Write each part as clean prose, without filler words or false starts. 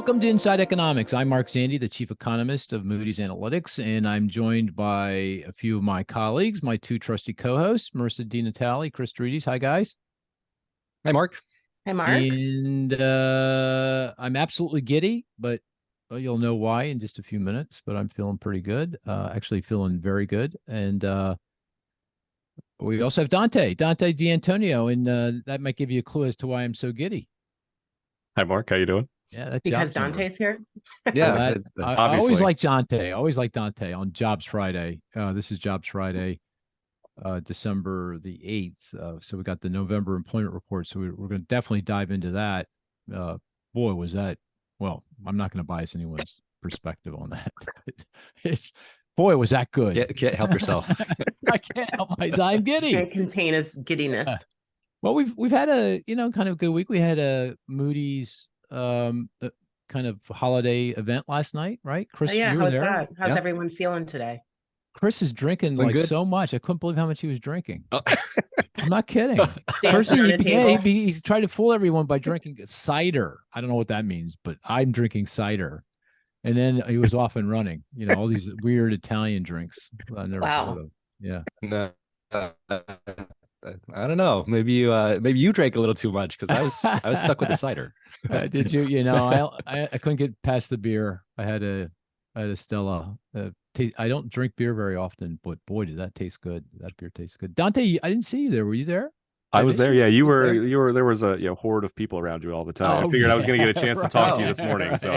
Welcome to Inside Economics. I'm Mark Zandi, the chief economist of Moody's Analytics, and I'm joined by a few of my colleagues, my two trusty co-hosts, Marisa DiNatale, Cris. Hi, guys. Hi, Mark. Hi, Mark. And I'm absolutely giddy, but you'll know why in just a few minutes, but I'm feeling pretty good, actually feeling very good. And we also have Dante D'Antonio, and that might give you a clue as to why I'm so giddy. Hi, Mark. How you doing? Yeah, that's because Dante's here. Yeah, I always like Dante. On Jobs Friday. This is Jobs Friday, December the 8th. So we got the November employment report. So we're going to definitely dive into that. Boy, was that, well, I'm not going to bias anyone's perspective on that. Boy, was that good. Can't help yourself. I can't help myself. I'm giddy. Can't contain his giddiness. Well, we've had a, kind of good week. We had a Moody's kind of holiday event last night, right? Cris, yeah, you were how's there? that? How's everyone feeling today? Cris is drinking Doing like good. so much. I couldn't believe how much he was drinking. Oh. I'm not kidding. First, he tried to fool everyone by drinking cider. I don't know what that means, but I'm drinking cider. And then he was off and running, all these weird Italian drinks. I never heard of. Yeah. No. I don't know. Maybe you drank a little too much because I was stuck with the cider. Did you? I couldn't get past the beer. I had a Stella. I don't drink beer very often, but boy, did that taste good. That beer tastes good. Dante, I didn't see you there. Were you there? I was there. Yeah, you were. There was a horde of people around you all the time. I figured I was going to get a chance to talk to you this morning. So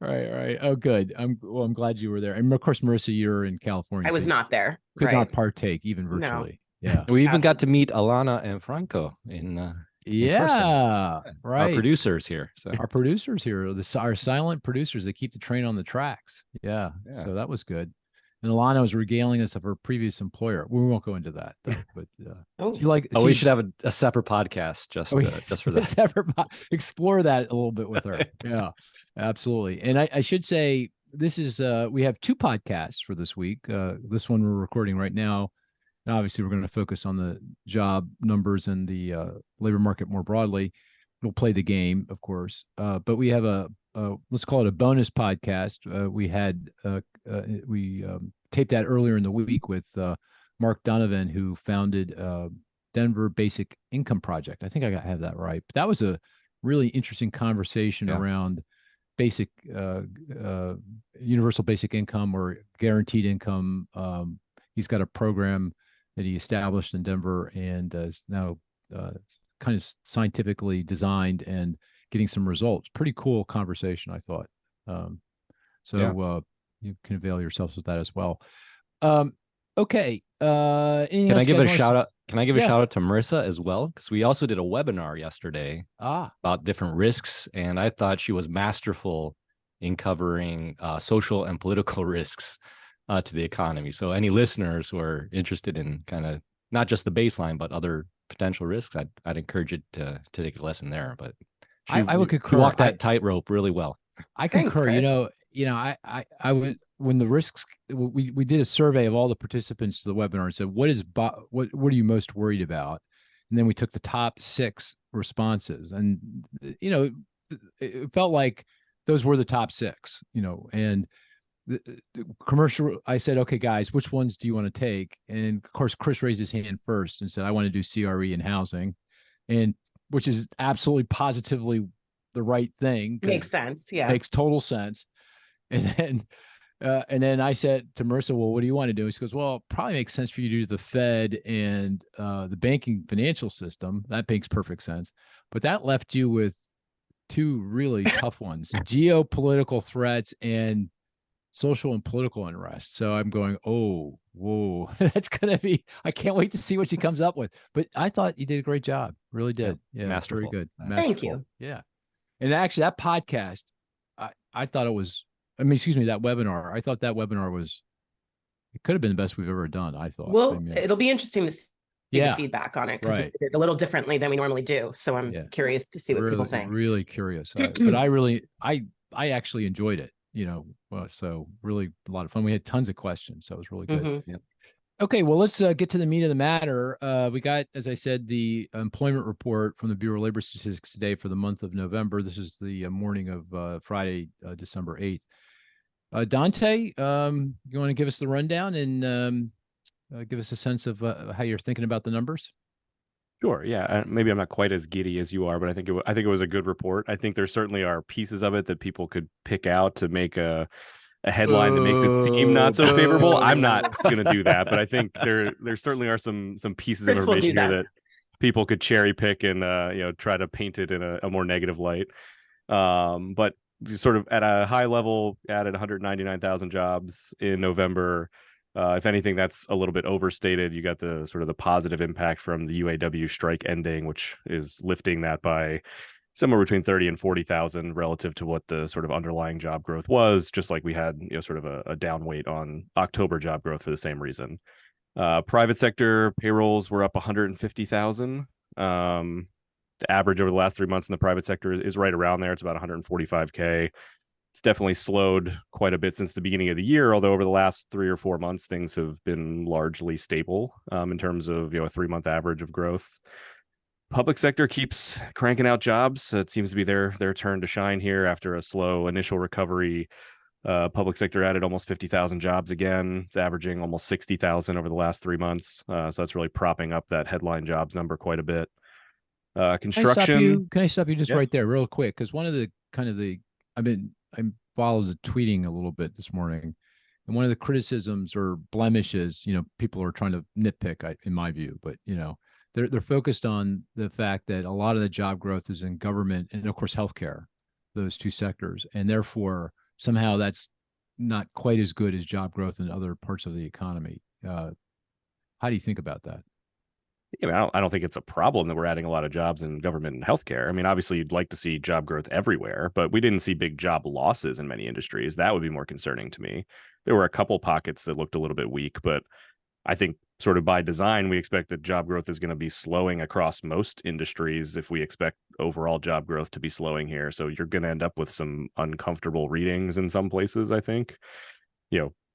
Right. Oh, good. I'm glad you were there. And of course, Marisa, you're in California. I was not there. Could not partake even virtually. No. Yeah. We even got to meet Alana and Franco in right. Our producers here. So our producers here, our silent producers that keep the train on the tracks. Yeah. So that was good. And Alana was regaling us of her previous employer. We won't go into that, though, but we should have a separate podcast just for that. Explore that a little bit with her. Yeah, absolutely. And I should say this is we have two podcasts for this week. This one we're recording right now. And obviously, we're going to focus on the job numbers and the labor market more broadly. We'll play the game, of course, but we have let's call it a bonus podcast. We taped that earlier in the week with Mark Donovan, who founded Denver Basic Income Project. I think I have that right. But that was a really interesting conversation around basic universal basic income or guaranteed income. He's got a program that he established in Denver and is now kind of scientifically designed and getting some results. Pretty cool conversation, I thought. You can avail yourselves with that as well. Okay. Can I give a shout out? Can I give a shout out to Marisa as well? Because we also did a webinar yesterday about different risks, and I thought she was masterful in covering social and political risks to the economy. So any listeners who are interested in kind of not just the baseline, but other potential risks, I'd encourage you to take a lesson there. But I would concur. You walked that tightrope really well. I concur. I would, when the risks, we did a survey of all the participants to the webinar and said, what are you most worried about? And then we took the top 6 responses, and it felt like those were the top 6. And the commercial, I said, okay, guys, which ones do you want to take? And of course, Cris raised his hand first and said, I want to do CRE and housing, and which is absolutely positively the right thing. Makes sense. Yeah. Makes total sense. And then I said to Marisa, well, what do you want to do? She goes, well, it probably makes sense for you to do the Fed and the banking financial system. That makes perfect sense. But that left you with 2 really tough ones, geopolitical threats and social and political unrest. So I'm going, oh, whoa, that's going to be, I can't wait to see what she comes up with. But I thought you did a great job. Really did. Yeah. Masterful. Very good. Thank you. Yeah. And actually that podcast, I thought it was, that webinar, I thought that webinar it could have been the best we've ever done, I thought. Well, it'll be interesting to see the feedback on it, because we did it a little differently than we normally do. So I'm curious to see what people think. Really curious. But I actually enjoyed it, so really a lot of fun. We had tons of questions, so it was really good. Mm-hmm. Yep. Okay, well, let's get to the meat of the matter. We got, as I said, the employment report from the Bureau of Labor Statistics today for the month of November. This is the morning of Friday, December 8th. Dante, you want to give us the rundown and give us a sense of how you're thinking about the numbers? Sure. Yeah. Maybe I'm not quite as giddy as you are, but I think it was a good report. I think there certainly are pieces of it that people could pick out to make a headline that makes it seem not so favorable. I'm not going to do that, but I think there certainly are some pieces of information here that people could cherry pick and try to paint it in a more negative light. But sort of at a high level, added 199,000 jobs in November. If anything, that's a little bit overstated. You got the sort of the positive impact from the UAW strike ending, which is lifting that by somewhere between 30 and 40,000 relative to what the sort of underlying job growth was, just like we had, sort of a down weight on October job growth for the same reason. Private sector payrolls were up 150,000. The average over the last 3 months in the private sector is right around there. It's about 145K. It's definitely slowed quite a bit since the beginning of the year, although over the last 3 or 4 months, things have been largely stable in terms of, a 3-month average of growth. Public sector keeps cranking out jobs. It seems to be their turn to shine here after a slow initial recovery. Public sector added almost 50,000 jobs again. It's averaging almost 60,000 over the last 3 months. So that's really propping up that headline jobs number quite a bit. Construction. Can I stop you just right there real quick? Because one of the I followed the tweeting a little bit this morning, and one of the criticisms or blemishes, people are trying to nitpick, in my view, but they're focused on the fact that a lot of the job growth is in government and of course healthcare, those two sectors, and therefore somehow that's not quite as good as job growth in other parts of the economy. How do you think about that? Yeah, I don't think it's a problem that we're adding a lot of jobs in government and healthcare. I mean, obviously, you'd like to see job growth everywhere, but we didn't see big job losses in many industries. That would be more concerning to me. There were a couple pockets that looked a little bit weak, but I think sort of by design, we expect that job growth is going to be slowing across most industries if we expect overall job growth to be slowing here. So you're going to end up with some uncomfortable readings in some places, I think.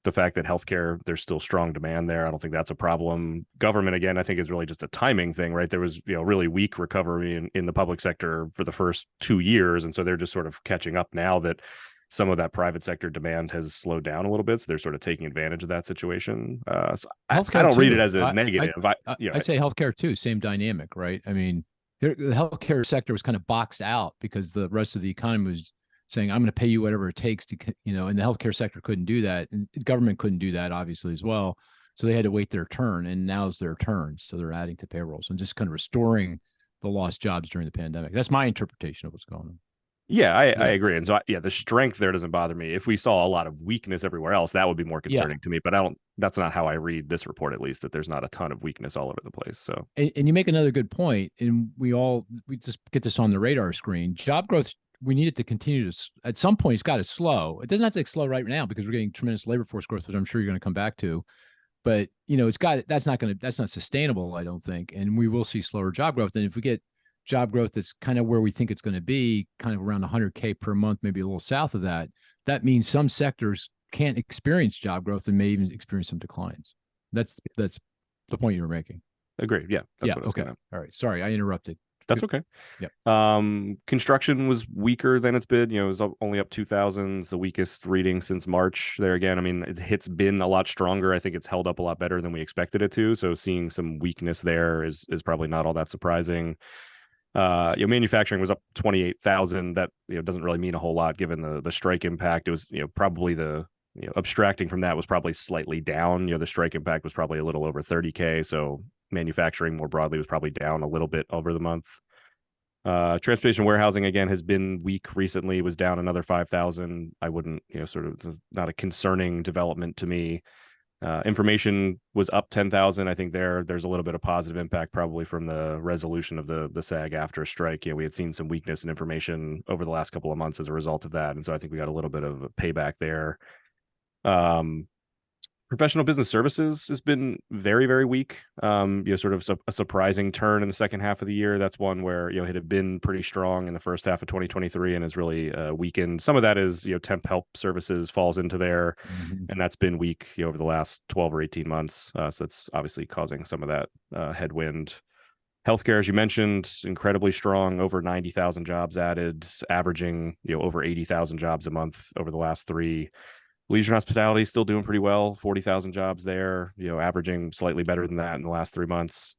The fact that healthcare, there's still strong demand there. I don't think that's a problem. Government, again, I think is really just a timing thing, right? There was, really weak recovery in the public sector for the first 2 years. And so they're just sort of catching up now that some of that private sector demand has slowed down a little bit. So they're sort of taking advantage of that situation. So I don't read it as a negative. I'd say healthcare too, same dynamic, right? I mean, the healthcare sector was kind of boxed out because the rest of the economy was saying, I'm going to pay you whatever it takes to, and the healthcare sector couldn't do that. And government couldn't do that, obviously, as well. So they had to wait their turn, and now's their turn. So they're adding to payrolls and just kind of restoring the lost jobs during the pandemic. That's my interpretation of what's going on. Yeah, I agree. And so, the strength there doesn't bother me. If we saw a lot of weakness everywhere else, that would be more concerning to me. But that's not how I read this report, at least, that there's not a ton of weakness all over the place. So, and you make another good point, and we just get this on the radar screen. Job growth, we need it to continue to, at some point, it's got to slow. It doesn't have to slow right now because we're getting tremendous labor force growth that I'm sure you're going to come back to. But, that's not sustainable, I don't think. And we will see slower job growth. And if we get job growth that's kind of where we think it's going to be, kind of around 100K per month, maybe a little south of that, that means some sectors can't experience job growth and may even experience some declines. That's the point you were making. Agreed. Yeah. That's what okay. All right. Sorry, I interrupted. That's okay. Yeah. Construction was weaker than it's been. It was only up 2,000, the weakest reading since March. There again, I mean, it's been a lot stronger. I think it's held up a lot better than we expected it to. So seeing some weakness there is probably not all that surprising. Manufacturing was up 28,000. That doesn't really mean a whole lot given the strike impact. It was probably abstracting from that was probably slightly down. The strike impact was probably a little over 30K. So manufacturing more broadly was probably down a little bit over the month. Transportation warehousing again has been weak recently. It was down another 5,000. I wouldn't sort of not a concerning development to me. Information was up 10,000. I think there's a little bit of positive impact probably from the resolution of the SAG after strike. We had seen some weakness in information over the last couple of months as a result of that, and so I think we got a little bit of a payback there. Professional business services has been very, very weak. Sort of a surprising turn in the second half of the year. That's one where, it had been pretty strong in the first half of 2023 and has really weakened. Some of that is, temp help services falls into there, and that's been weak over the last 12 or 18 months. So that's obviously causing some of that headwind. Healthcare, as you mentioned, incredibly strong, over 90,000 jobs added, averaging, over 80,000 jobs a month over the last 3. Leisure and hospitality still doing pretty well, 40,000 jobs there, averaging slightly better than that in the last 3 months.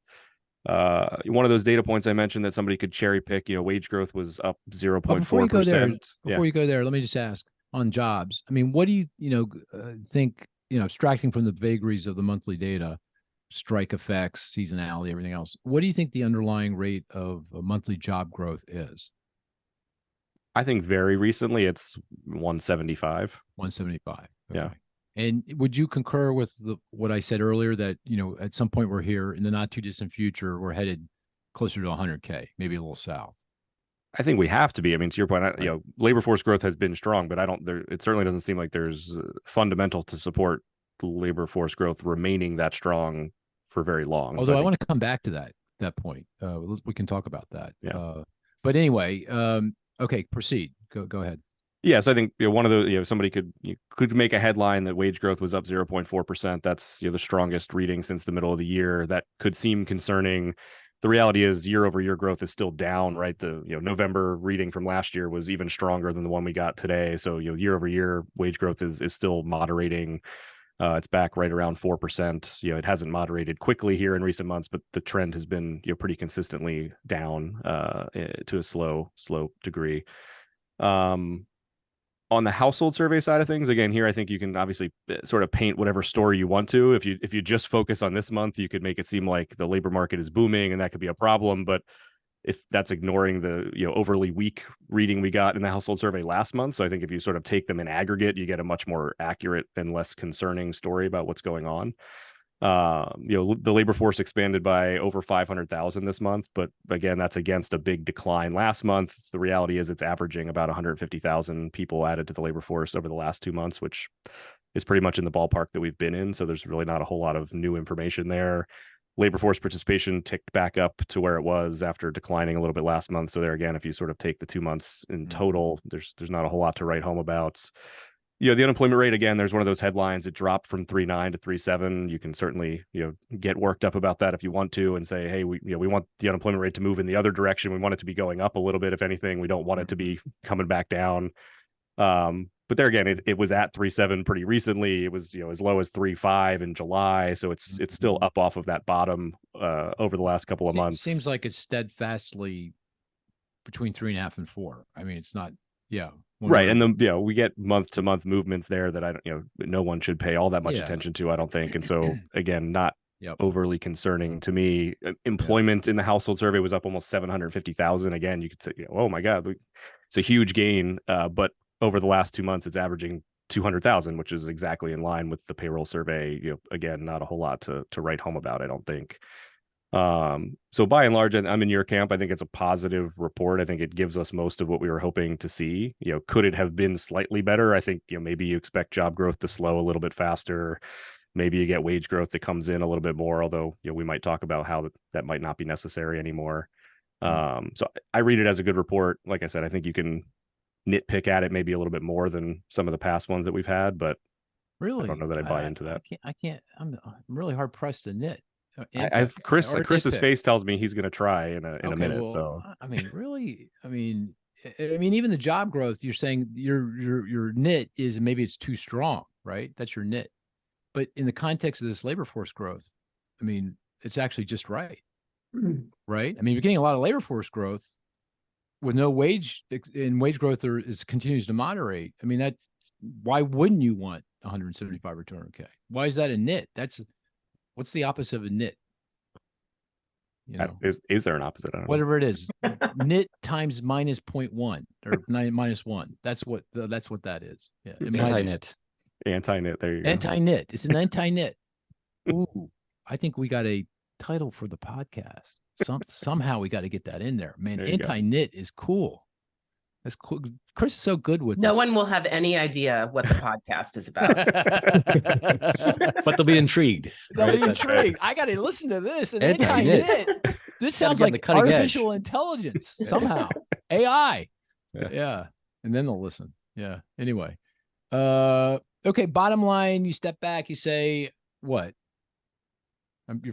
One of those data points I mentioned that somebody could cherry pick, wage growth was up 0.4%. Before you go there, let me just ask on jobs. I mean, what do you, think, abstracting from the vagaries of the monthly data, strike effects, seasonality, everything else, what do you think the underlying rate of monthly job growth is? I think very recently it's 175. 175. Okay. Yeah. And would you concur with what I said earlier that, at some point we're here in the not too distant future, we're headed closer to 100K, maybe a little south? I think we have to be. I mean, to your point, labor force growth has been strong, but it certainly doesn't seem like there's fundamental to support labor force growth remaining that strong for very long. Although I want to come back to that point. We can talk about that. Yeah. But anyway, okay, proceed. Go ahead. Yes, I think one of the somebody could make a headline that wage growth was up 0.4%. That's the strongest reading since the middle of the year. That could seem concerning. The reality is year over year growth is still down, right? The November reading from last year was even stronger than the one we got today. So year over year wage growth is still moderating. It's back right around 4%. It hasn't moderated quickly here in recent months, but the trend has been pretty consistently down to a slow degree. On the household survey side of things, again, here I think you can obviously sort of paint whatever story you want to. If you just focus on this month, you could make it seem like the labor market is booming, and that could be a problem. But if that's ignoring the overly weak reading we got in the household survey last month, so I think if you sort of take them in aggregate, you get a much more accurate and less concerning story about what's going on. The labor force expanded by over 500,000 this month, but again, that's against a big decline last month. The reality is it's averaging about 150,000 people added to the labor force over the last 2 months, which is pretty much in the ballpark that we've been in. So there's really not a whole lot of new information there. Labor force participation ticked back up to where it was after declining a little bit last month. So there again, if you sort of take the 2 months in total, there's not a whole lot to write home about. The unemployment rate, again, there's one of those headlines. It dropped from 3.9 to 3.7. You can certainly, get worked up about that if you want to and say, hey, we want the unemployment rate to move in the other direction. We want it to be going up a little bit. If anything, we don't want it to be coming back down. But there again, it was at 3.7 pretty recently. It was, as low as 3.5 in July. So it's still up off of that bottom over the last couple of months. Seems like it's steadfastly between 3.5 and 4. I mean, it's not, right. And then, we get month to month movements there that no one should pay all that much attention to, I don't think. And so again, not overly concerning to me. Employment in the household survey was up almost 750,000. Again, you could say, oh my God, it's a huge gain. But over the last 2 months, it's averaging 200,000, which is exactly in line with the payroll survey. Again, not a whole lot to write home about, I don't think. So by and large, I'm in your camp. I think it's a positive report. I think it gives us most of what we were hoping to see. Could it have been slightly better? I think, maybe you expect job growth to slow a little bit faster. Maybe you get wage growth that comes in a little bit more, although, we might talk about how that might not be necessary anymore. So I read it as a good report. Like I said, I think you can nitpick at it maybe a little bit more than some of the past ones that we've had, but really, I don't know that I buy into that. I can't. I'm really hard pressed to nit. I've Chris's face tells me he's going to try in a minute. Well, so I mean, really, I mean, even the job growth, you're saying your nit is maybe it's too strong, right? That's your nit. But in the context of this labor force growth, I mean, it's actually just right, right? I mean, you're getting a lot of labor force growth with no wage, and wage growth continues to moderate. I mean, why wouldn't you want 175 or 200K? Why is that a nit? What's the opposite of a nit? Is there an opposite? I don't know. Whatever it is, nit times minus 0.1 or minus 1. That's what that is. Yeah, anti-nit. Anti-nit. There you go. Anti-nit. It's an anti-nit. Ooh, I think we got a title for the podcast. Somehow we got to get that in there, man. Anti-nit is cool. That's cool. Cris is so good with no this. one will have any idea what the podcast is about. But they'll be intrigued. They'll be intrigued. I got to listen to this. And Anti-knit. This sounds like artificial intelligence somehow. AI. Yeah. And then they'll listen. Yeah. Anyway. Okay. Bottom line, you step back, you say, what?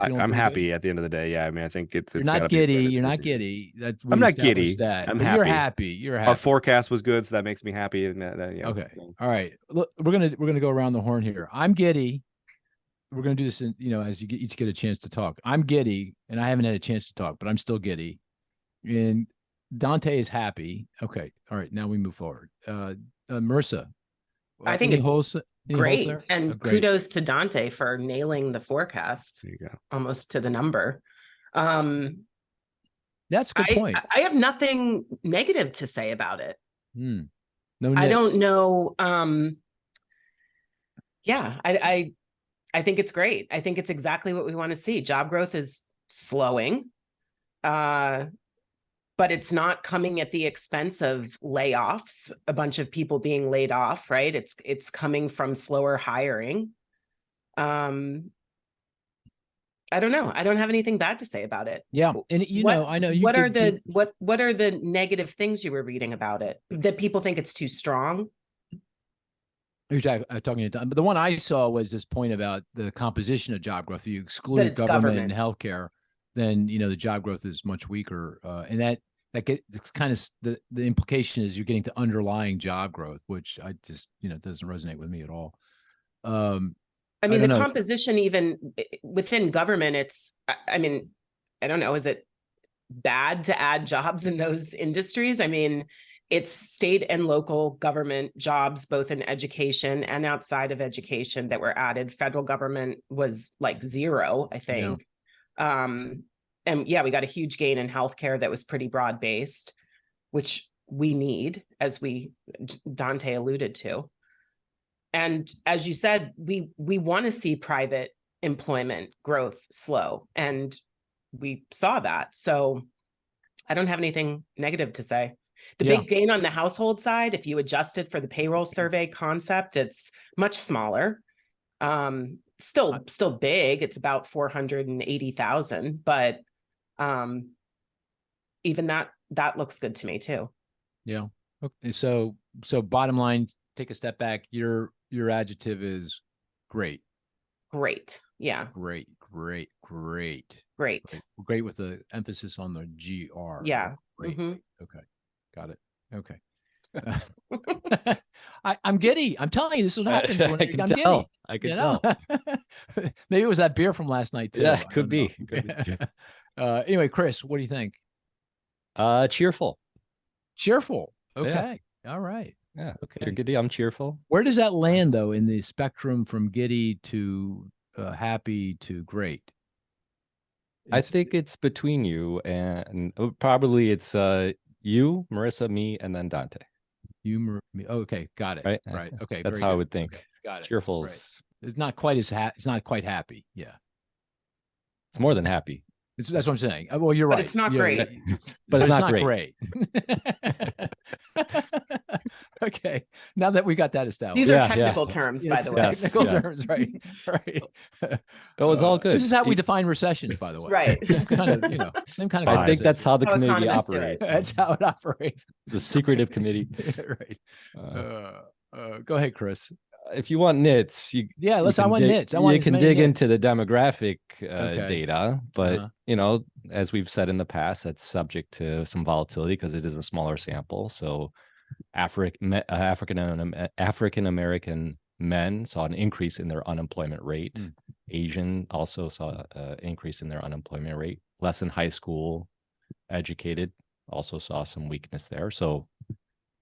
I'm happy at the end of the day. Yeah, I mean, I think it's you're not giddy. You're not giddy. I'm not giddy. I'm happy. You're happy. You're happy. Our forecast was good, so that makes me happy. And okay. So. All right. Look, we're gonna go around the horn here. I'm giddy. We're gonna do this in, as you each get a chance to talk. I'm giddy, and I haven't had a chance to talk, but I'm still giddy. And Dante is happy. Okay. All right. Now we move forward. Marisa. I think it's great. And kudos to Dante for nailing the forecast. There you go. Almost to the number. That's a good point. I have nothing negative to say about it. No, I don't know. Yeah, I think it's great. I think it's exactly what we want to see. Job growth is slowing. But it's not coming at the expense of layoffs, a bunch of people being laid off, right? It's coming from slower hiring. I don't know. I don't have anything bad to say about it. Yeah. And I know what are the negative things you were reading about it that people think it's too strong? You're talking to, but the one I saw was this point about the composition of job growth. You exclude government and healthcare, then the job growth is much weaker, and it's kind of the implication is you're getting to underlying job growth, which I just doesn't resonate with me at all. I mean, the composition even within government, I don't know, is it bad to add jobs in those industries? I mean, it's state and local government jobs, both in education and outside of education, that were added. Federal government was like 0, I think. Yeah. And yeah, we got a huge gain in healthcare that was pretty broad-based, which we need, as Dante alluded to. And as you said, we want to see private employment growth slow, and we saw that. So I don't have anything negative to say. The big gain on the household side, if you adjust it for the payroll survey concept, it's much smaller. Still big. It's about 480,000, but even that looks good to me too. Yeah. Okay. So bottom line, take a step back. Your adjective is great. Great. Yeah. Great with the emphasis on the GR. Yeah. Great. Mm-hmm. Okay. Got it. Okay. I'm giddy. I'm telling you, this is what happens when I'm giddy. I can tell. Maybe it was that beer from last night too. Yeah, could be. Anyway, Cris, what do you think? Cheerful. Cheerful. Okay. Yeah. All right. Yeah. Okay. You're giddy. I'm cheerful. Where does that land though in the spectrum from giddy to happy to great? I think it's between you and probably it's you, Marisa, me, and then Dante. You, me. Oh, okay, got it. Right. Okay, that's how I would think. Okay, got it. Cheerful. Right. It's not quite as it's not quite happy. Yeah, it's more than happy. That's what I'm saying. Well, you're right. It's not great. But it's not great. Okay. Now that we got that established. These are technical terms, by the way. Technical terms, right. It was all good. This is how we define recessions, by the way. Right. Same kind of. I think that's how the committee operates. That's how it operates. The secretive committee. Right. Go ahead, Cris. If you want nits, I want nits. You can dig into the demographic data, but as we've said in the past, that's subject to some volatility because it is a smaller sample. So African American men saw an increase in their unemployment rate. Asian also saw an increase in their unemployment rate. Less than high school educated also saw some weakness there. So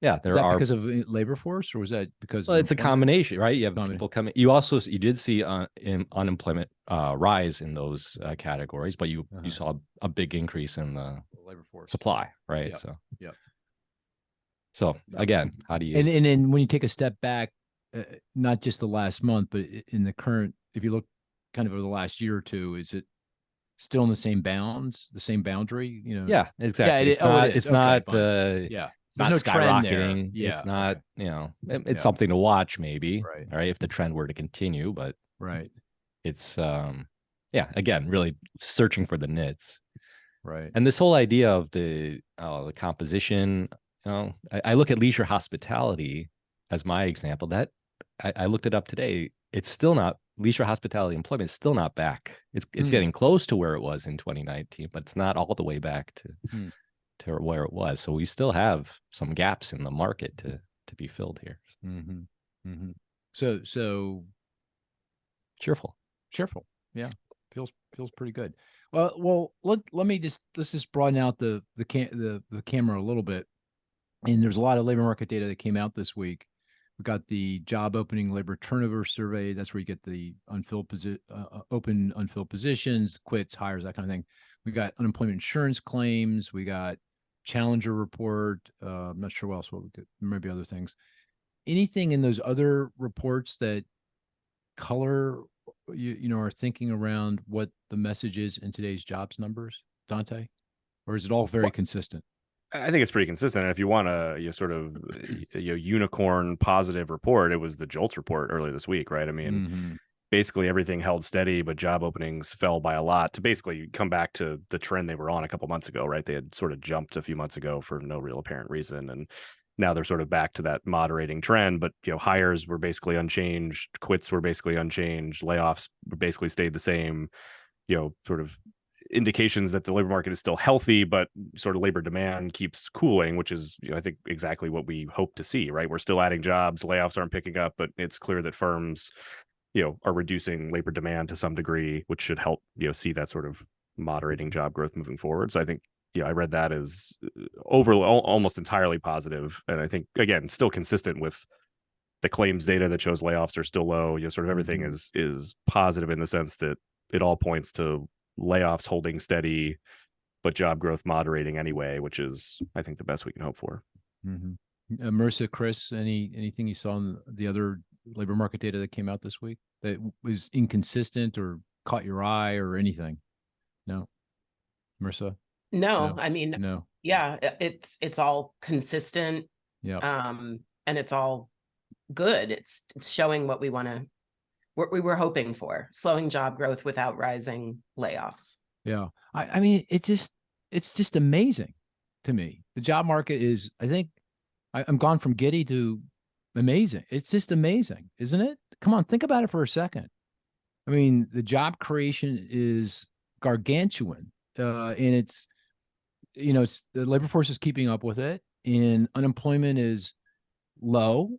yeah, there are because of labor force, or was that because? Well, it's a combination, right? You have people coming. You did see in unemployment rise in those categories, but you saw a big increase in the labor force supply, right? Yep. So again, how do you? And then when you take a step back, not just the last month, but in the current, if you look kind of over the last year or two, is it still in the same bounds, the same boundary? Yeah, exactly. Yeah, it's not. It's not skyrocketing. Yeah, it's not, it's something to watch maybe. Right. All right. If the trend were to continue, but right. It's again, really searching for the nits. Right. And this whole idea of the composition, I look at leisure hospitality as my example. That I looked it up today. It's still not, leisure hospitality employment is still not back. It's getting close to where it was in 2019, but it's not all the way back to where it was. So we still have some gaps in the market to be filled here. So cheerful. Yeah. Feels pretty good. Well, let's just broaden out the camera a little bit. And there's a lot of labor market data that came out this week. We got the job opening labor turnover survey. That's where you get the open unfilled positions, quits, hires, that kind of thing. We got unemployment insurance claims. We got Challenger report. I'm not sure what else. Maybe other things. Anything in those other reports that color are thinking around what the message is in today's jobs numbers, Dante? Or is it all very consistent? I think it's pretty consistent. And if you want a unicorn positive report, it was the JOLTS report earlier this week, right? I mean, basically everything held steady, but job openings fell by a lot to basically come back to the trend they were on a couple months ago, right? They had sort of jumped a few months ago for no real apparent reason. And now they're sort of back to that moderating trend, but hires were basically unchanged, quits were basically unchanged, layoffs basically stayed the same, sort of indications that the labor market is still healthy, but sort of labor demand keeps cooling, which is, I think exactly what we hope to see, right? We're still adding jobs, layoffs aren't picking up, but it's clear that firms, are reducing labor demand to some degree, which should help, see that sort of moderating job growth moving forward. So I think, I read that as almost entirely positive. And I think, again, still consistent with the claims data that shows layoffs are still low. Sort of everything is positive in the sense that it all points to layoffs holding steady, but job growth moderating anyway, which is, I think, the best we can hope for. Marisa, Cris, anything you saw in the other labor market data that came out this week that was inconsistent or caught your eye or anything? No, Marisa? No, I mean, no. Yeah, it's all consistent. Yeah. And it's all good. It's showing what we were hoping for, slowing job growth without rising layoffs. Yeah. I mean, it's just amazing to me. The job market is, I think I'm gone from giddy to amazing. It's just amazing, isn't it? Come on, think about it for a second. I mean, the job creation is gargantuan. And it's the labor force is keeping up with it, and unemployment is low,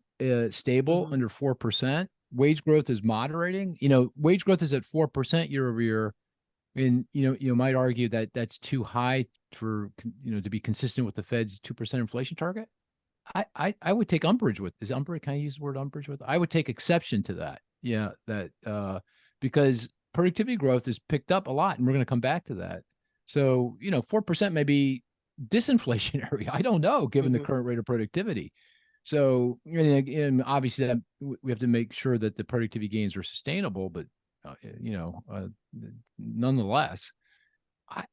stable, under 4%. Wage growth is moderating. Wage growth is at 4% year over year, and you might argue that that's too high for to be consistent with the Fed's 2% inflation target. I would take umbrage with this. Can I use the word umbrage with? I would take exception to that. Yeah, because productivity growth has picked up a lot, and we're going to come back to that. So, 4% may be disinflationary. I don't know, given the current rate of productivity. So, and obviously that we have to make sure that the productivity gains are sustainable, but, nonetheless,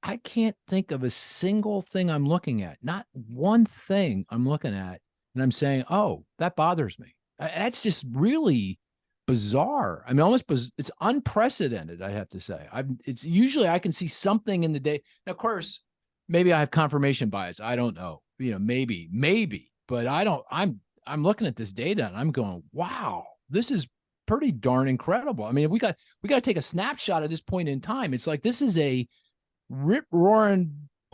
I can't think of a single thing I'm looking at, not one thing I'm looking at, and I'm saying, oh, that bothers me. That's just really bizarre. I mean, it's unprecedented, I have to say. It's usually I can see something in the day. Now, of course, maybe I have confirmation bias. I don't know. Maybe, but I don't. I'm looking at this data and I'm going, wow, this is pretty darn incredible. I mean, we got to take a snapshot at this point in time. It's like this is a rip-roaring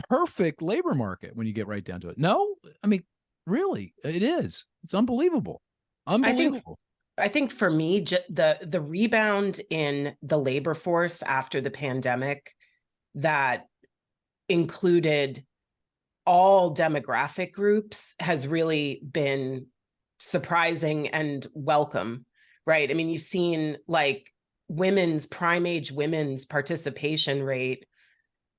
perfect labor market when you get right down to it. No, I mean, really, it is. It's unbelievable. I think for me, the rebound in the labor force after the pandemic that included all demographic groups has really been surprising and welcome, right? I mean, you've seen like prime age women's participation rate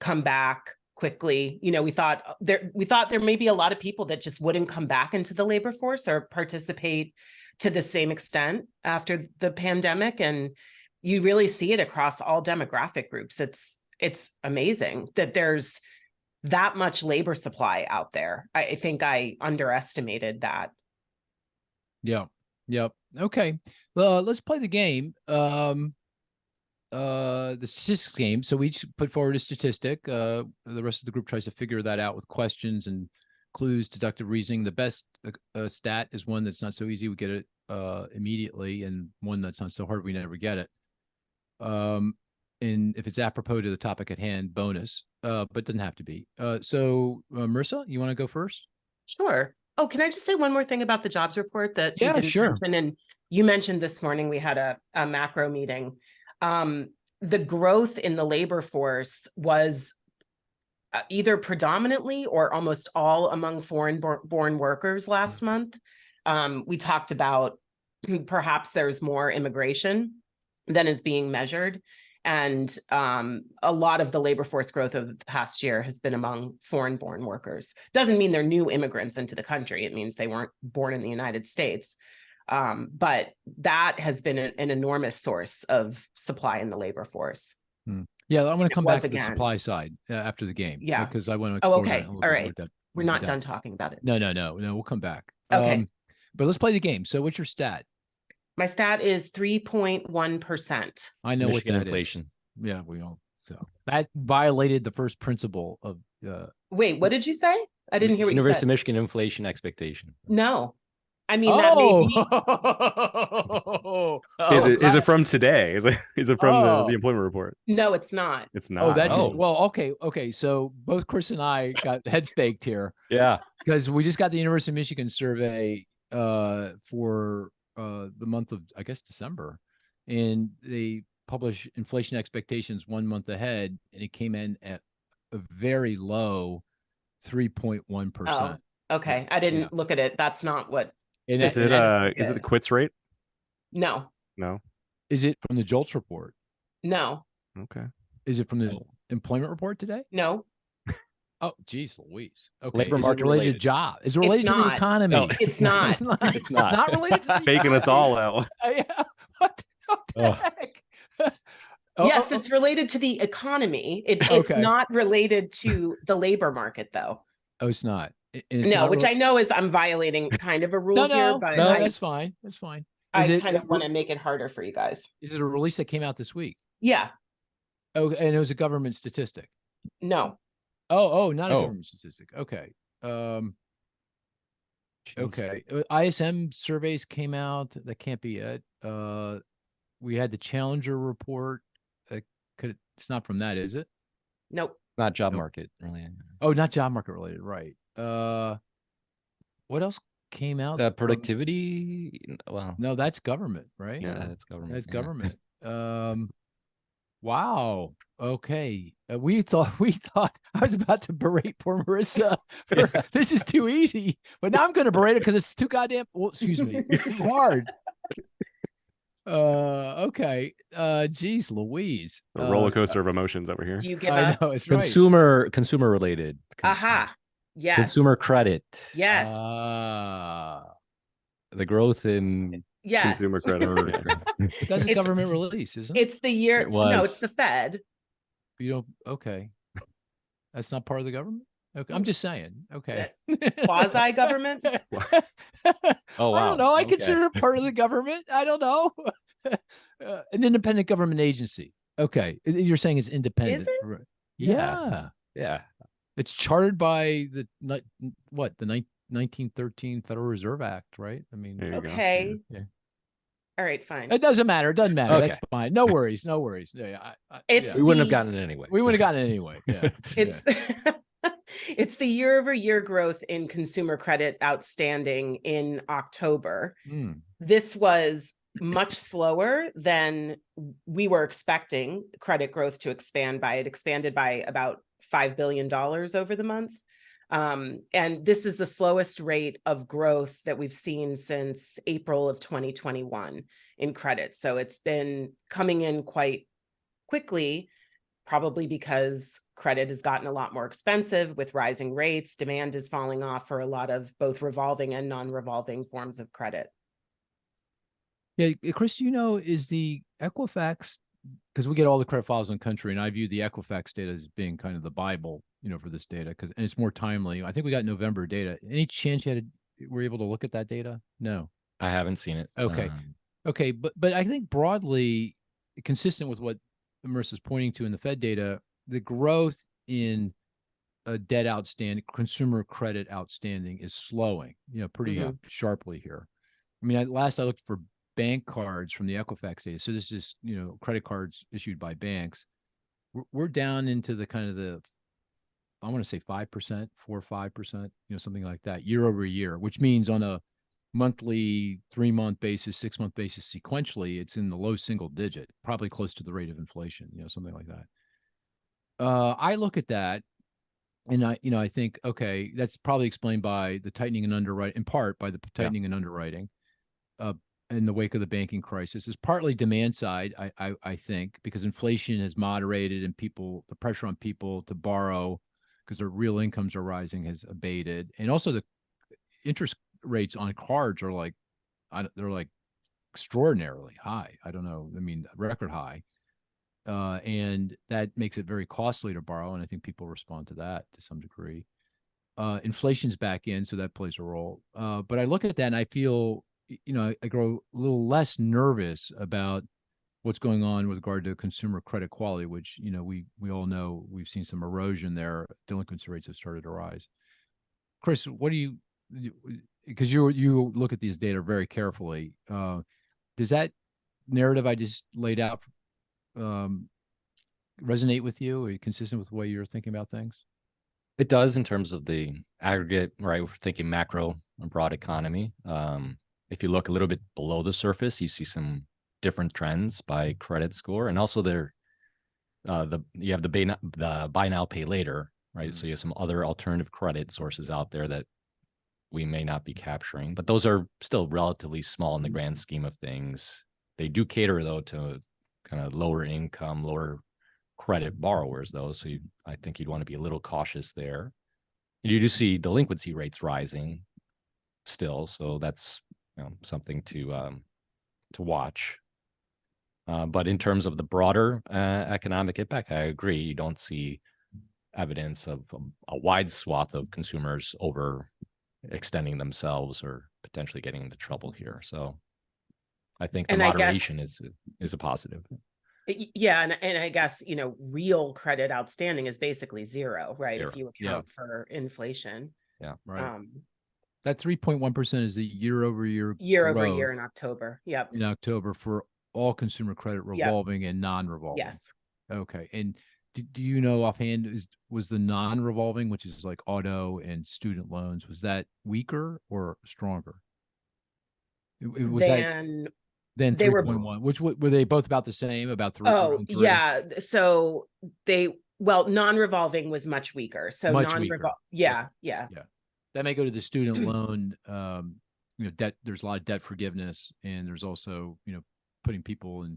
come back quickly. We thought there may be a lot of people that just wouldn't come back into the labor force or participate to the same extent after the pandemic. And you really see it across all demographic groups. It's amazing that there's that much labor supply out there. I think I underestimated that. Yeah. Yep. Okay. Let's play the game. The statistics game. So we each put forward a statistic. The rest of the group tries to figure that out with questions and clues, deductive reasoning. The best stat is one that's not so easy. We get it immediately, and one that's not so hard we never get it. And if it's apropos to the topic at hand, bonus, but it doesn't have to be. So Marisa, you want to go first? Sure. Oh, can I just say one more thing about the jobs report that you didn't mention? And you mentioned this morning we had a macro meeting. The growth in the labor force was either predominantly or almost all among foreign-born workers last month. We talked about perhaps there's more immigration than is being measured. And a lot of the labor force growth of the past year has been among foreign-born workers. Doesn't mean they're new immigrants into the country. It means they weren't born in the United States. But that has been an enormous source of supply in the labor force. Yeah, I'm going to come back to the supply side after the game. Yeah, because I want to explore okay. that a little All bit right. more. We're not done talking about it. No, we'll come back. Okay. But let's play the game. So what's your stat? My stat is 3.1%. I know Michigan what that inflation. Is. Yeah, we all. So that violated the first principle of. Wait, what did you say? I didn't hear what you said. University of Michigan inflation expectation. No. I mean, that may be. Is it from today? Is it from the employment report? No, it's not. It's not. Oh, that's well. Okay. So both Cris and I got head faked here. Yeah, because we just got the University of Michigan survey for the month of, I guess, December, and they publish inflation expectations 1 month ahead, and it came in at a very low 3.1%. Okay, I didn't look at it. That's not what. Is it the quits rate? No. Is it from the JOLTS report? No. Okay. Is it from the employment report today? No. Oh, geez, Louise. Okay. Labor market related to job? Is it related to the economy? No, it's not. It's not related to the faking us all out. Yeah. What the heck? Yes, it's related to the economy. It's not related to the labor market, though. Oh, it's not. No, which I know is I'm violating kind of a rule here, but no, that's fine. That's fine. I kind of want to make it harder for you guys. Is it a release that came out this week? Yeah. Oh, and it was a government statistic. No. Not a government statistic. Okay. Okay. ISM surveys came out. That can't be it. We had the Challenger report. It's not from that, is it? Nope. Not job market related. Oh, not job market related, right? What else came out? Productivity. Well, no, that's government, right? Yeah, that's government. That's government. Wow. Okay. We thought I was about to berate poor Marisa for this is too easy, but now I'm going to berate it because it's too goddamn. Well, excuse me, it's too hard. Okay. Geez, Louise. A roller coaster of emotions over here. Do you give up? I know, it's consumer related. Aha. Yes. Consumer credit. Yes. The growth in consumer credit. That's a government release, isn't it? It's the year. No, it's the Fed. You don't. Okay. That's not part of the government. Okay. I'm just saying. Okay. Quasi government. Oh wow. I don't know. I consider it part of the government. I don't know. An independent government agency. Okay. You're saying it's independent. Is it? Yeah. It's chartered by the 1913 Federal Reserve Act, right? I mean, okay. Yeah. All right, fine. It doesn't matter. It doesn't matter. Okay. That's fine. No worries. No worries. Yeah, we wouldn't have gotten it anyway. We would have gotten it anyway. Yeah. It's the year-over-year growth in consumer credit outstanding in October. This was much slower than we were expecting credit growth to expand by. It expanded by about $5 billion over the month. And this is the slowest rate of growth that we've seen since April of 2021 in credit. So it's been coming in quite quickly, probably because credit has gotten a lot more expensive with rising rates. Demand is falling off for a lot of both revolving and non-revolving forms of credit. Yeah, Cris, do you know, is the Equifax because we get all the credit files in the country, and I view the Equifax data as being kind of the Bible, for this data, and it's more timely. I think we got November data. Any chance you were able to look at that data? No, I haven't seen it. Okay, okay, but I think broadly consistent with what Marisa's pointing to in the Fed data, the growth in debt outstanding, consumer credit outstanding is slowing, pretty sharply here. I mean, last I looked for bank cards from the Equifax data. So this is, credit cards issued by banks. We're down into the kind of I want to say 5%, 4 or 5%, something like that year over year, which means on a monthly, 3-month basis, 6-month basis, sequentially, it's in the low single digit, probably close to the rate of inflation, something like that. I look at that and I think, okay, that's probably explained by the tightening and underwriting, in part by the tightening and underwriting in the wake of the banking crisis. Is partly demand side, I think, because inflation has moderated and the pressure on people to borrow because their real incomes are rising has abated. And also the interest rates on cards are they're like extraordinarily high. I don't know. I mean, record high. And that makes it very costly to borrow. And I think people respond to that to some degree. Inflation's back in, so that plays a role. But I look at that and I feel, I grow a little less nervous about what's going on with regard to consumer credit quality, which, we all know we've seen some erosion there. Delinquency rates have started to rise. Cris, what do you, because you look at these data very carefully, does that narrative I just laid out resonate with you? Are you consistent with the way you're thinking about things? It does in terms of the aggregate, right? We're thinking macro and broad economy. If you look a little bit below the surface, you see some different trends by credit score, and also you have the buy now, pay later, right? Mm-hmm. So you have some other alternative credit sources out there that we may not be capturing, but those are still relatively small in the grand scheme of things. They do cater though to kind of lower income, lower credit borrowers though. So I think you'd want to be a little cautious there. You do see delinquency rates rising still, so that's something to watch. But in terms of the broader economic impact, I agree. You don't see evidence of a wide swath of consumers overextending themselves or potentially getting into trouble here. So I think the moderation is a positive. Yeah, and I guess real credit outstanding is basically zero, right? If you account for inflation. Yeah, right. That 3.1% is the year over year in October. Yep. In October for all consumer credit revolving and non-revolving. Yes. Okay. And do you know offhand, was the non-revolving, which is like auto and student loans, was that weaker or stronger? Then 3.1, which were they both about the same, about 3? Oh, yeah. So non-revolving was much weaker. So non-revolving. Yeah. That may go to the student loan, debt. There's a lot of debt forgiveness, and there's also, putting people in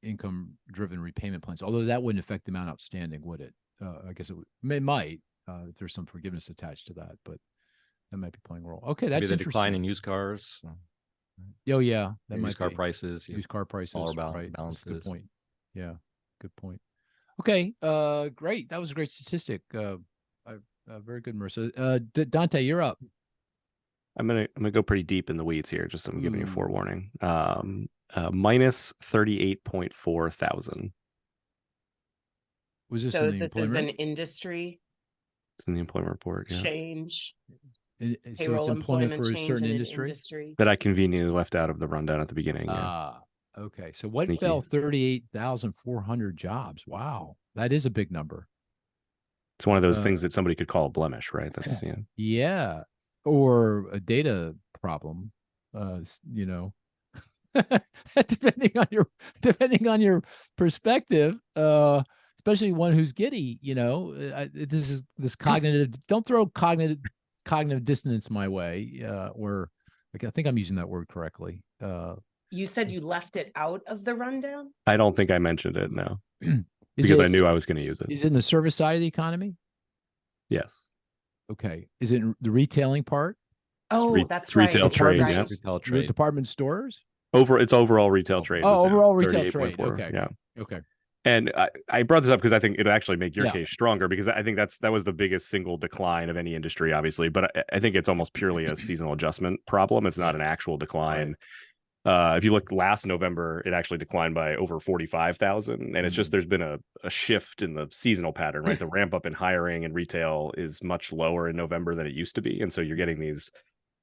income-driven repayment plans. Although that wouldn't affect the amount outstanding, would it? I guess it might. If there's some forgiveness attached to that, but that might be playing a role. Okay, that's maybe the decline in used cars. Oh yeah, that might used car prices. Used car prices. All about right. balances. That's a good point. Yeah, good point. Okay, great. That was a great statistic. Very good, Marisa. Dante, you're up. I'm gonna go pretty deep in the weeds here. Just I'm giving you a forewarning. Minus 38.4 thousand. Was this so? In the this employment? Is an industry. It's in the employment report. Yeah. Change. So it's employment for a certain industry that I conveniently left out of the rundown at the beginning. Okay. So what Sneaky. fell? 38,400 jobs. Wow, that is a big number. It's one of those things that somebody could call a blemish, right? That's yeah, or a data problem. depending on your perspective. Especially one who's giddy. This cognitive. Don't throw cognitive dissonance my way, or I think I'm using that word correctly. You said you left it out of the rundown? I don't think I mentioned it, no. Because I knew I was going to use it. Is it in the service side of the economy? Yes. Okay. Is it in the retailing part? Oh, that's right. Retail trade, right. Retail trade. Department stores? It's overall retail trade. Oh, overall retail trade. Okay. Yeah. Okay. And I brought this up because I think it'll actually make your case stronger, because I think that was the biggest single decline of any industry, obviously. But I think it's almost purely a seasonal adjustment problem. It's not an actual decline. Right. If you look last November, it actually declined by over 45,000. And it's just there's been a shift in the seasonal pattern, right? The ramp up in hiring and retail is much lower in November than it used to be. And so you're getting these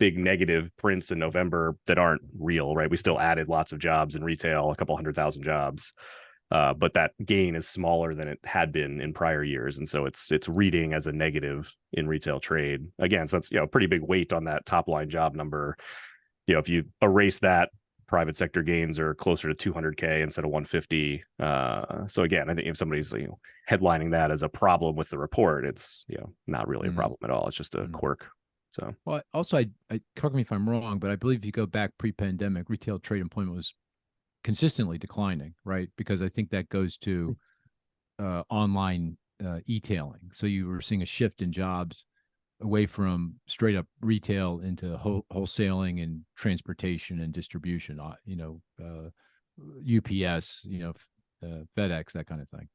big negative prints in November that aren't real, right? We still added lots of jobs in retail, a couple 100,000 jobs. But that gain is smaller than it had been in prior years, and so it's reading as a negative in retail trade again. So that's a pretty big weight on that top line job number. If you erase that, private sector gains are closer to 200K instead of 150. So again, I think if somebody's headlining that as a problem with the report, it's not really a problem at all. It's just a quirk. So also, I correct me if I'm wrong, but I believe if you go back pre-pandemic, retail trade employment was consistently declining, right? Because I think that goes to online e-tailing. So you were seeing a shift in jobs away from straight up retail into wholesaling and transportation and distribution, UPS, FedEx, that kind of thing.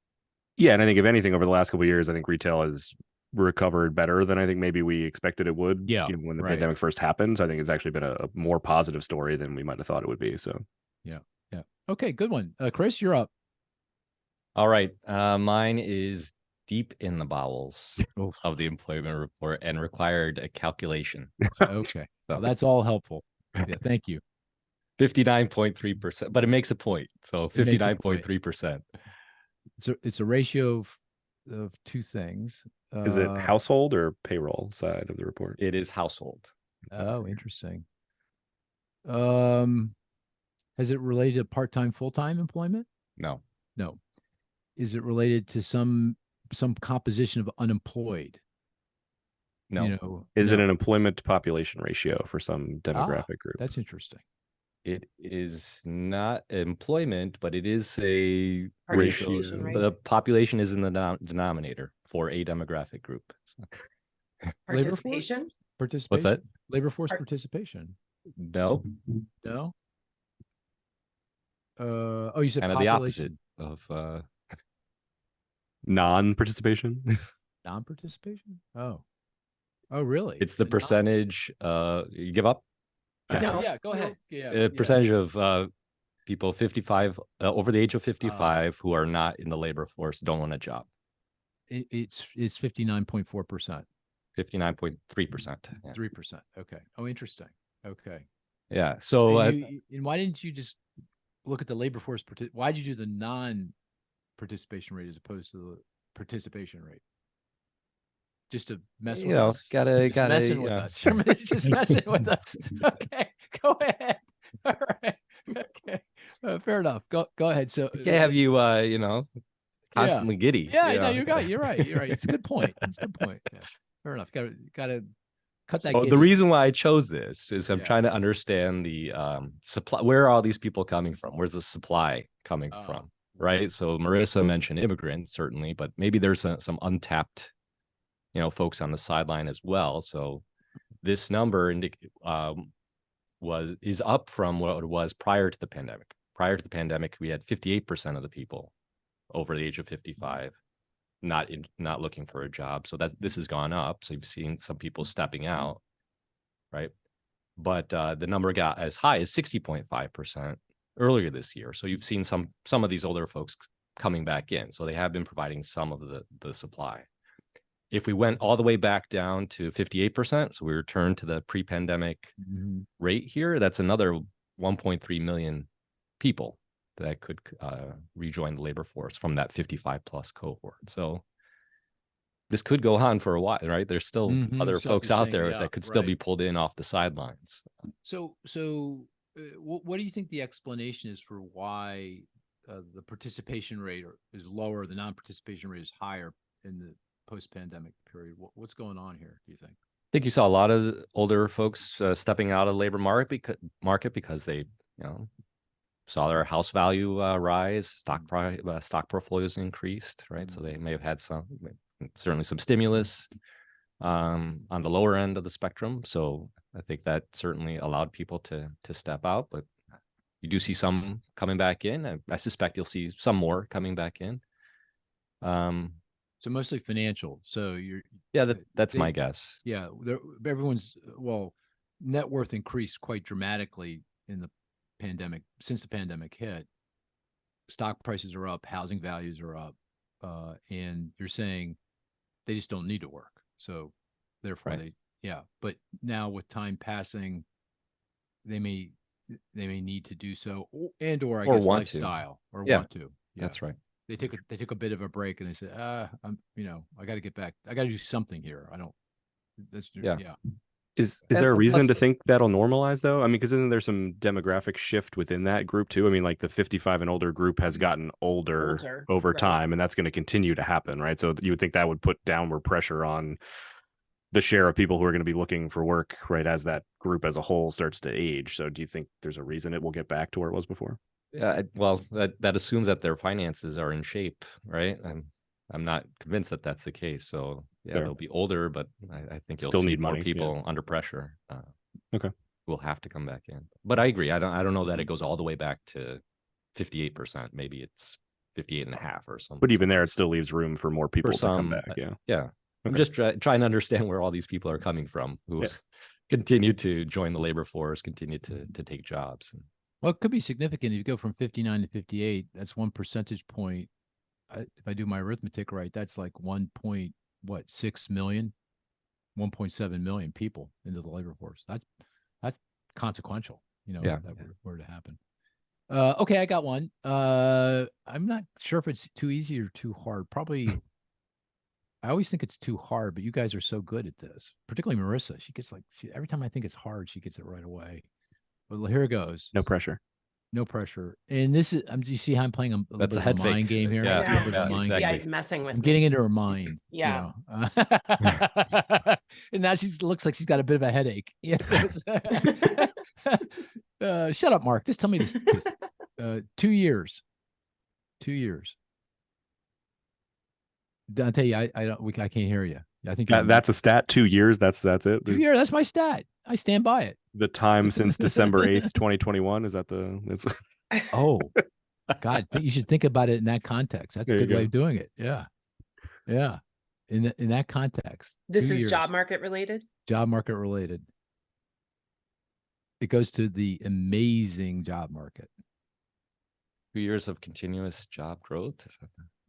Yeah. And I think if anything, over the last couple of years, I think retail has recovered better than I think maybe we expected it would. Yeah. When the pandemic first happened. So I think it's actually been a more positive story than we might have thought it would be. So yeah. Okay, good one. Cris, you're up. All right. Mine is deep in the bowels of the employment report and required a calculation. Okay. Well, that's all helpful. Yeah, thank you. 59.3%, but it makes a point. So 59.3%. It's a ratio of two things. Is it household or payroll side of the report? It is household. Oh, interesting. Has it related to part-time, full-time employment? No. Is it related to some composition of unemployed? No. Is it an employment to population ratio for some demographic group? That's interesting. It is not employment, but it is a ratio. The population is in the denominator for a demographic group. Participation? What's that? Labor force participation. No. You said kind of the opposite of non-participation. Non-participation? Oh, really? It's the percentage. You give up? No. Yeah, go ahead. Yeah. Percentage of people 55 over the age of 55 who are not in the labor force, don't want a job. It's 59.4%. 59.3%. 3%. Okay. Oh, interesting. Okay. Yeah. So and why didn't you just look at the labor force? Why did you do the non-participation rate as opposed to the participation rate? Just to mess with us. Messing with us. Just messing with us. Okay, go ahead. All right. Okay. Fair enough. Go ahead. So I can't have you constantly giddy. Yeah, no, you're right. You're right. It's a good point. Yeah. Fair enough. Got to cut that. So the reason why I chose this is I'm trying to understand the supply. Where are all these people coming from? Where's the supply coming from? Right. So Marisa mentioned immigrants, certainly, but maybe there's some untapped, folks on the sideline as well. So this number is up from what it was prior to the pandemic. Prior to the pandemic, we had 58% of the people over the age of 55 not looking for a job. So that this has gone up. So you've seen some people stepping out, right? But the number got as high as 60.5% earlier this year. So you've seen some of these older folks coming back in. So they have been providing some of the supply. If we went all the way back down to 58%, so we returned to the pre-pandemic rate here, that's another 1.3 million people that could rejoin the labor force from that 55 plus cohort. So this could go on for a while, right? There's still other folks out there that could still be pulled in off the sidelines. So what do you think the explanation is for why the participation rate is lower, the non-participation rate is higher in the post-pandemic period? What's going on here, do you think? I think you saw a lot of older folks stepping out of the labor market because they, saw their house value rise, stock portfolios increased, right? So they may have had certainly some stimulus on the lower end of the spectrum. So I think that certainly allowed people to step out. But you do see some coming back in. I suspect you'll see some more coming back in. So mostly financial. So that's my guess. Yeah, everyone's net worth increased quite dramatically in the pandemic. Since the pandemic hit, stock prices are up, housing values are up, and you're saying they just don't need to work. So therefore, But now with time passing, they may need to do so, or I guess lifestyle or want to. Yeah, that's right. They took a bit of a break and they said, I got to get back. I got to do something here. Is there a reason to think that'll normalize though? I mean, because isn't there some demographic shift within that group too? I mean, like the 55 and older group has gotten older over time, and that's going to continue to happen, right? So you would think that would put downward pressure on the share of people who are going to be looking for work, right, as that group as a whole starts to age. So do you think there's a reason it will get back to where it was before? Yeah, well, that assumes that their finances are in shape, right? I'm not convinced that that's the case. So they'll be older, but I think you'll still need more people under pressure. Okay, will have to come back in. But I agree. I don't know that it goes all the way back to 58%. Maybe it's 58.5 or something. But even there, it still leaves room for more people to come back. Yeah. Okay. I'm just trying to understand where all these people are coming from who continue to join the labor force, continue to take jobs. Well, it could be significant if you go from 59 to 58. That's 1 percentage point. If I do my arithmetic right, that's like 1.6 million, 1.7 million people into the labor force. That's consequential, if that were to happen. Okay, I got one. I'm not sure if it's too easy or too hard. Probably. I always think it's too hard, but you guys are so good at this, particularly Marisa. She gets every time I think it's hard, she gets it right away. Well, here it goes. No pressure. No pressure. And this is, do you see how I'm playing a little bit of a mind game here? Yeah, exactly. He's messing with me. I'm getting into her mind. Yeah. And now she looks like she's got a bit of a headache. Yes. Shut up, Mark. Just tell me this. 2 years. 2 years. Dante, I can't hear you. I think that's a stat. 2 years. That's it. 2 years. That's my stat. I stand by it. The time since December 8th, 2021. Is that Oh, God, you should think about it in that context. That's a good way of doing it. Yeah. Yeah. In that context. This is job market related? Job market related. It goes to the amazing job market. 2 years of continuous job growth?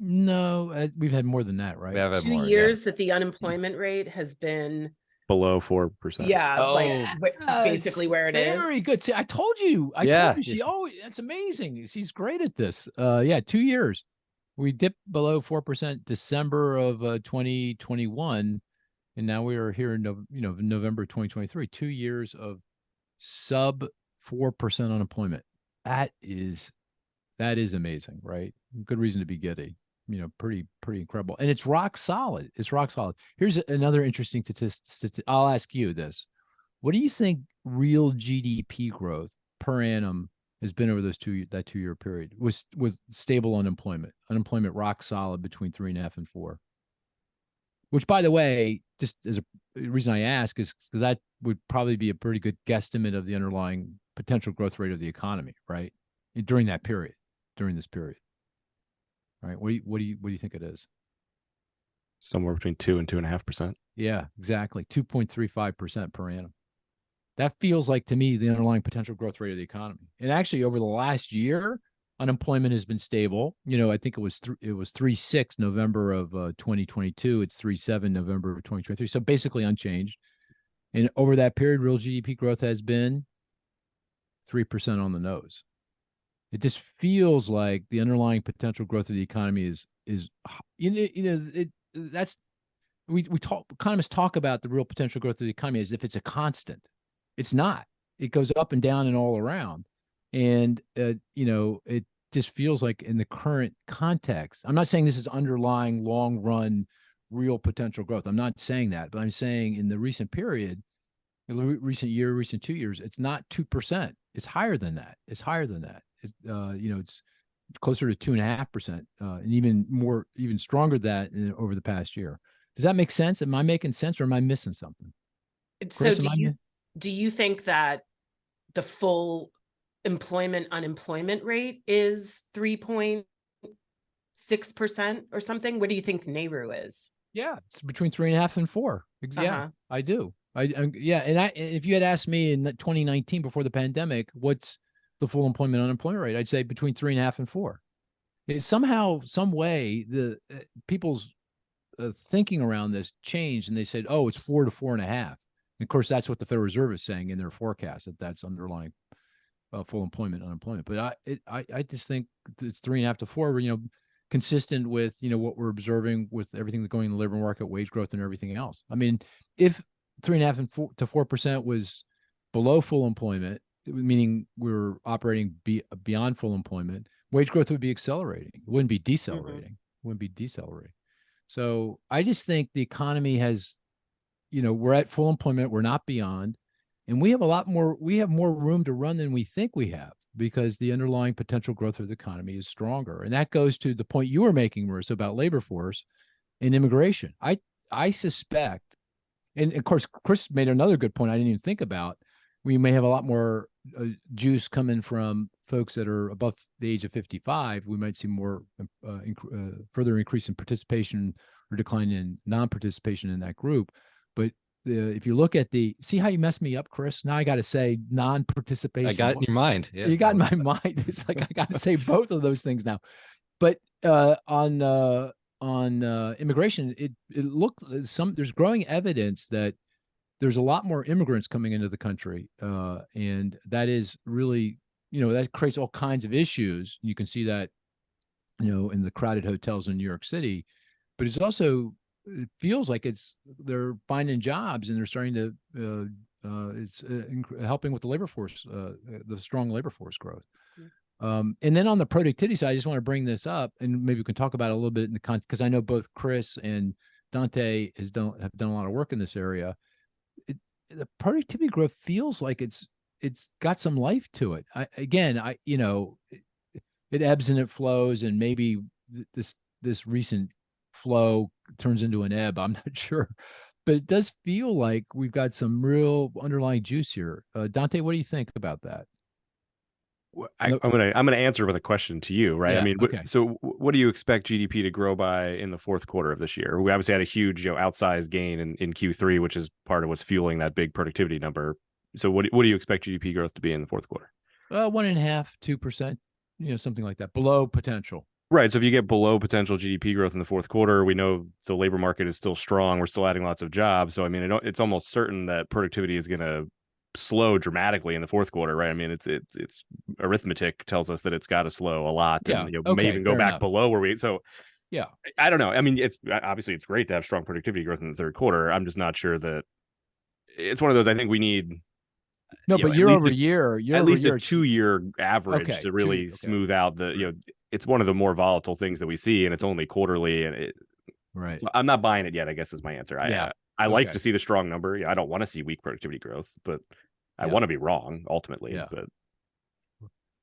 No, we've had more than that, right? We have had 2 years that the unemployment rate has been below 4%. Yeah, like basically where it is. Very good. See, I told you. That's amazing. She's great at this. 2 years. We dipped below 4% December of 2021, and now we are here in November 2023. 2 years of sub 4% unemployment. That is amazing, right? Good reason to be giddy. Pretty incredible. And it's rock solid. It's rock solid. Here's another interesting statistic. I'll ask you this. What do you think real GDP growth per annum has been over that 2 year period with stable unemployment? Unemployment rock solid between 3.5 and 4. Which, by the way, just as a reason I ask is that would probably be a pretty good guesstimate of the underlying potential growth rate of the economy, right? During this period. Right. What do you think it is? Somewhere between 2 and 2.5%. Yeah, exactly. 2.35% per annum. That feels like to me the underlying potential growth rate of the economy. And actually, over the last year, unemployment has been stable. I think it was 3.6 November of 2022. It's 3.7 November of 2023. So basically unchanged. And over that period, real GDP growth has been 3% on the nose. It just feels like the underlying potential growth of the economy is economists talk about the real potential growth of the economy as if it's a constant. It's not. It goes up and down and all around. And it just feels like in the current context, I'm not saying this is underlying long run real potential growth. I'm not saying that, but I'm saying in the recent period, recent year, recent 2 years, it's not 2%. It's higher than that. It's closer to 2.5%, and even stronger than that over the past year. Does that make sense? Am I making sense, or am I missing something? Cris, so do you think that the full unemployment rate is 3.6% or something. What do you think NAIRU is? Yeah, it's between 3.5 and 4. Yeah, I do. Yeah, and if you had asked me in 2019 before the pandemic, what's the full unemployment rate, I'd say between 3.5 and 4. It's somehow, some way, the people's thinking around this changed, and they said, "Oh, it's 4 to 4.5." And of course, that's what the Federal Reserve is saying in their forecast, that's underlying full unemployment. But I just think it's 3.5 to 4. Consistent with what we're observing with everything that's going in the labor market, wage growth, and everything else. I mean, if 3.5 to 4% was below full employment, meaning we're operating beyond full employment, wage growth would be accelerating. It wouldn't be decelerating. So I just think the economy has, we're at full employment. We're not beyond, and we have more room to run than we think we have, because the underlying potential growth of the economy is stronger. And that goes to the point you were making, Marisa, about labor force and immigration. I suspect, and of course, Cris made another good point I didn't even think about. We may have a lot more juice coming from folks that are above the age of 55. We might see more further increase in participation or decline in non-participation in that group. But if you look at see how you messed me up, Cris? Now I got to say non-participation. I got it in your mind. Yeah, you got in my mind. It's like I got to say both of those things now. But on immigration, it looked there's growing evidence that there's a lot more immigrants coming into the country, and that is really that creates all kinds of issues. You can see that in the crowded hotels in New York City, but it's also, it feels like they're finding jobs, and they're starting to it's helping with the labor force, the strong labor force growth. And then on the productivity side, I just want to bring this up, and maybe we can talk about it a little bit in the context, because I know both Cris and Dante have done a lot of work in this area. The productivity growth feels like it's got some life to it. It ebbs and it flows, and maybe this recent flow turns into an ebb. I'm not sure, but it does feel like we've got some real underlying juice here. Dante, what do you think about that? I'm gonna answer with a question to you, right? Yeah, I mean, okay. So what do you expect GDP to grow by in the fourth quarter of this year? We obviously had a huge, outsized gain in Q3, which is part of what's fueling that big productivity number. So what do you expect GDP growth to be in the fourth quarter? 1.5%, 2%, something like that, below potential. Right. So if you get below potential GDP growth in the fourth quarter, we know the labor market is still strong. We're still adding lots of jobs. So I mean, it's almost certain that productivity is going to slow dramatically in the fourth quarter, right? I mean, it's arithmetic tells us that it's got to slow a lot, and may even go back below where we. So yeah, I don't know. I mean, it's great to have strong productivity growth in the third quarter. I'm just not sure that it's one of those. I think we need. No, but year over year, at least a 2-year average to really smooth out the. It's one of the more volatile things that we see, and it's only quarterly, and right. So I'm not buying it yet, I guess is my answer. I like to see the strong number. I don't want to see weak productivity growth, but I want to be wrong ultimately. Yeah. But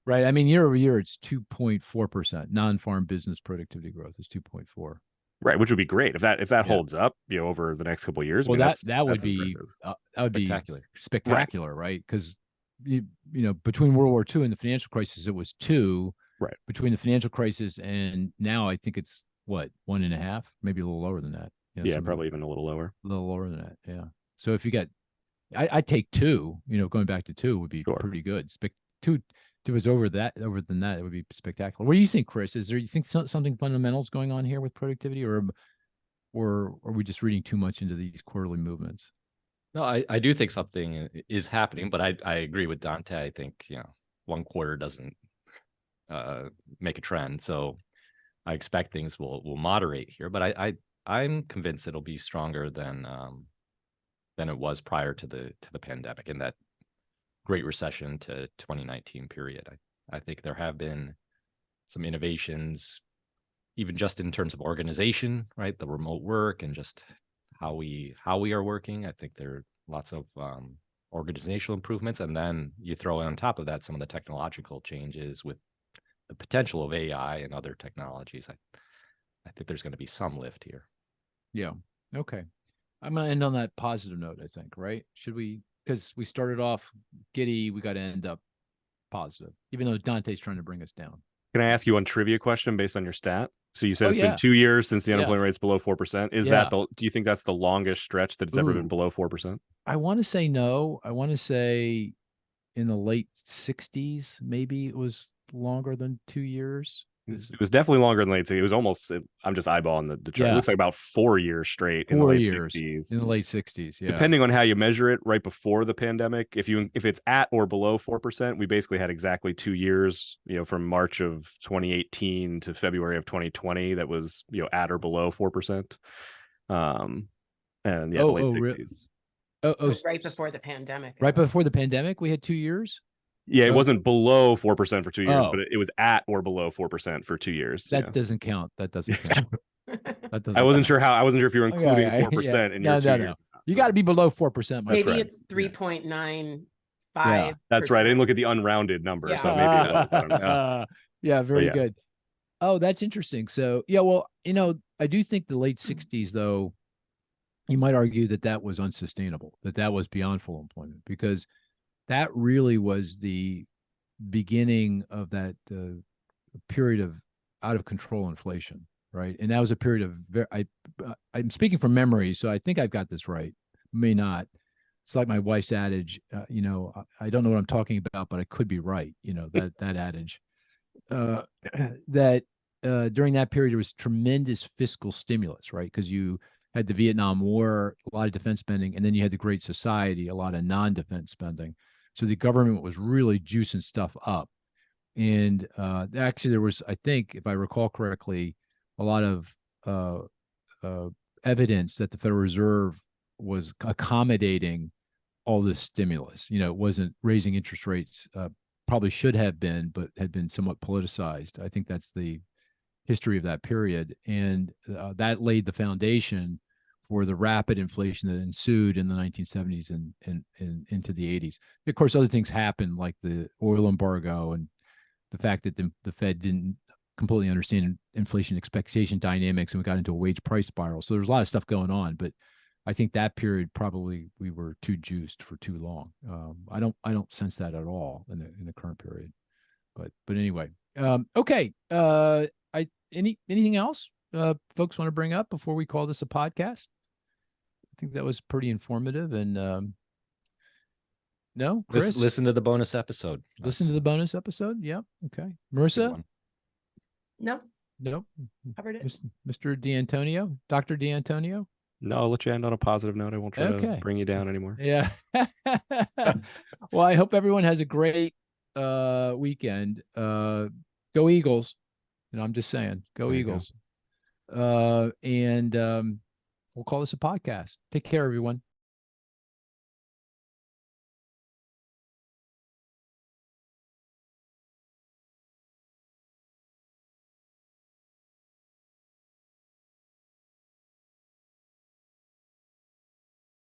right. I mean, year over year, it's 2.4%. Non-farm business productivity growth is 2.4. Right, which would be great if that holds up, over the next couple of years. Well, that would be spectacular, right? Because between World War II and the financial crisis, it was 2. Right. Between the financial crisis and now, I think it's 1.5, maybe a little lower than that. Probably even a little lower. A little lower than that. Yeah. So if you got, I take 2. Going back to 2 would be pretty good. 2. If it was over than that, it would be spectacular. What do you think, Cris? You think something fundamental is going on here with productivity, or are we just reading too much into these quarterly movements? No, I do think something is happening, but I agree with Dante. I think one quarter doesn't make a trend, so I expect things will moderate here. But I'm convinced it'll be stronger than it was prior to the pandemic in that Great Recession to 2019 period. I think there have been some innovations, even just in terms of organization, right? The remote work and just how we are working. I think there are lots of organizational improvements, and then you throw on top of that some of the technological changes with the potential of AI and other technologies. I think there's going to be some lift here. Yeah. Okay. I'm going to end on that positive note, I think, right? Should we? Because we started off giddy, we got to end up positive, even though Dante's trying to bring us down. Can I ask you one trivia question based on your stat? So you said it's been 2 years since the unemployment rate's below 4%. Is that do you think that's the longest stretch that it's ever been below 4%? I want to say no. I want to say in the late 60s, maybe it was longer than 2 years. It was definitely longer than late 60s. It was almost, I'm just eyeballing the chart. It looks like about 4 years straight in the late 60s. In the late 60s, yeah. Depending on how you measure it, right before the pandemic, if it's at or below 4%, we basically had exactly 2 years, from March of 2018 to February of 2020 that was, at or below 4%. And the late 60s. Right before the pandemic. Right before the pandemic, we had 2 years? Yeah, it wasn't below 4% for 2 years, but it was at or below 4% for 2 years. That doesn't count. That doesn't count. I wasn't sure if you were including 4% in your 2 years. No. You got to be below 4%. Maybe it's 3.95. That's right. I didn't look at the unrounded number, so maybe that was, I don't know. Yeah, very good. Oh, that's interesting. So, well, I do think the late 60s, though, you might argue that was unsustainable, that was beyond full employment, because that really was the beginning of that period of out of control inflation, right? And that was a period of I'm speaking from memory, so I think I've got this right. May not. It's like my wife's adage, I don't know what I'm talking about, but I could be right. That adage. That during that period there was tremendous fiscal stimulus, right? Because you had the Vietnam War, a lot of defense spending, and then you had the Great Society, a lot of non-defense spending. So the government was really juicing stuff up. And actually there was, I think, if I recall correctly, a lot of evidence that the Federal Reserve was accommodating all this stimulus. It wasn't raising interest rates, probably should have been, but had been somewhat politicized. I think that's the history of that period. And that laid the foundation for the rapid inflation that ensued in the 1970s and into the 80s. Of course, other things happened, like the oil embargo and the fact that the Fed didn't completely understand inflation expectation dynamics, and we got into a wage price spiral. So there's a lot of stuff going on, but I think that period probably we were too juiced for too long. I don't sense that at all in the current period. But anyway, okay. Anything else folks want to bring up before we call this a podcast? I think that was pretty informative. And no, Cris? Listen to the bonus episode. Listen to the bonus episode. Yeah. Okay. Marisa? No. Covered it. Mr. D'Antonio? Dr. D'Antonio? No, I'll let you end on a positive note. I won't try to bring you down anymore. Yeah. Well, I hope everyone has a great weekend. Go Eagles. I'm just saying, go Eagles. And we'll call this a podcast. Take care, everyone.